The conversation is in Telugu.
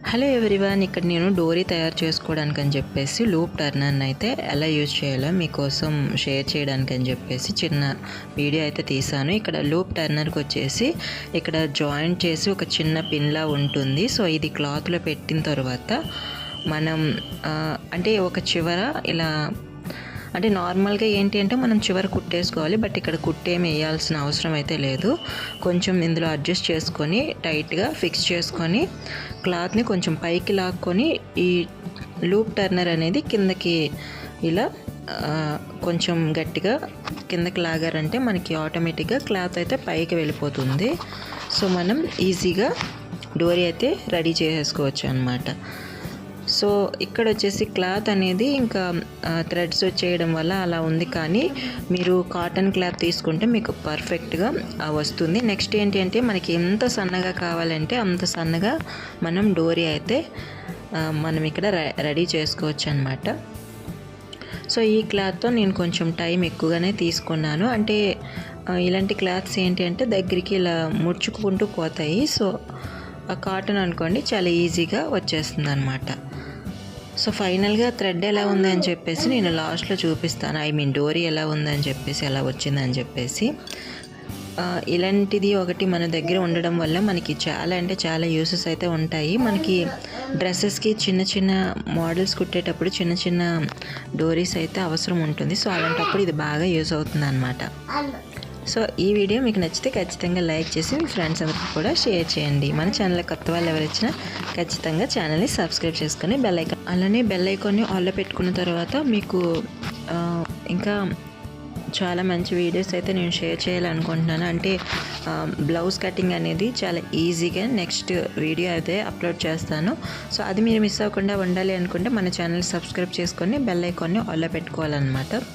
హలో ఎవ్రీవన్, ఇక్కడ నేను డోరీ తయారు చేసుకోవడానికి అని చెప్పేసి లూప్ టర్నర్ని అయితే ఎలా యూజ్ చేయాలో మీకోసం షేర్ చేయడానికి అని చెప్పేసి చిన్న వీడియో అయితే తీసాను. ఇక్కడ లూప్ టర్నర్కి వచ్చేసి ఇక్కడ జాయింట్ చేసి ఒక చిన్న పిన్లా ఉంటుంది. సో ఇది క్లాత్లో పెట్టిన తర్వాత మనం అంటే ఒక చివర ఇలా అంటే నార్మల్గా ఏంటి అంటే మనం చివర కుట్టేసుకోవాలి. బట్ ఇక్కడ కుట్టేమి వేయాల్సిన అవసరం అయితే లేదు. కొంచెం ఇందులో అడ్జస్ట్ చేసుకొని టైట్గా ఫిక్స్ చేసుకొని క్లాత్ని కొంచెం పైకి లాక్కొని ఈ లూప్ టర్నర్ అనేది కిందకి ఇలా కొంచెం గట్టిగా కిందకి లాగారంటే మనకి ఆటోమేటిక్గా క్లాత్ అయితే పైకి వెళ్ళిపోతుంది. సో మనం ఈజీగా డోరీ అయితే రెడీ చేసేసుకోవచ్చు అన్నమాట. సో ఇక్కడ వచ్చేసి క్లాత్ అనేది ఇంకా థ్రెడ్స్ వచ్చేయడం వల్ల అలా ఉంది, కానీ మీరు కాటన్ క్లాత్ తీసుకుంటే మీకు పర్ఫెక్ట్గా వస్తుంది. నెక్స్ట్ ఏంటి అంటే మనకి ఎంత సన్నగా కావాలంటే అంత సన్నగా మనం డోరీ అయితే మనం ఇక్కడ రెడీ చేసుకోవచ్చు అన్నమాట. సో ఈ క్లాత్తో నేను కొంచెం టైం ఎక్కువగానే తీసుకున్నాను. అంటే ఇలాంటి క్లాత్స్ ఏంటి అంటే దగ్గరికి ఇలా ముడుచుకుంటూ పోతాయి. సో కాటన్ అనుకోండి చాలా ఈజీగా వచ్చేస్తుంది అన్నమాట. సో ఫైనల్గా థ్రెడ్ ఎలా ఉంది అని చెప్పేసి నేను లాస్ట్లో చూపిస్తాను. డోరీ ఎలా ఉందని చెప్పేసి ఎలా వచ్చిందని చెప్పేసి. ఇలాంటిది ఒకటి మన దగ్గర ఉండడం వల్ల మనకి చాలా అంటే చాలా యూసెస్ అయితే ఉంటాయి. మనకి డ్రెస్సెస్కి చిన్న చిన్న మోడల్స్ కుట్టేటప్పుడు చిన్న చిన్న డోరీస్ అయితే అవసరం ఉంటుంది. సో అలాంటప్పుడు ఇది బాగా యూస్ అవుతుంది అన్నమాట. సో ఈ వీడియో మీకు నచ్చితే ఖచ్చితంగా లైక్ చేసి మీ ఫ్రెండ్స్ అందరికీ కూడా షేర్ చేయండి. మన ఛానల్ కొత్త వాళ్ళు ఎవరు వచ్చినా ఖచ్చితంగా ఛానల్ని సబ్స్క్రైబ్ చేసుకొని బెల్ ఐకాన్, అలానే బెల్ ఐకాన్ని ఆల్లో పెట్టుకున్న తర్వాత మీకు ఇంకా చాలా మంచి వీడియోస్ అయితే నేను షేర్ చేయాలనుకుంటున్నాను. అంటే బ్లౌజ్ కటింగ్ అనేది చాలా ఈజీగా నెక్స్ట్ వీడియో అయితే అప్లోడ్ చేస్తాను. సో అది మీరు మిస్ అవ్వకుండా ఉండాలి అనుకుంటే మన ఛానల్ సబ్స్క్రైబ్ చేసుకొని బెల్ ఐకాన్ని ఆల్లో పెట్టుకోవాలన్నమాట.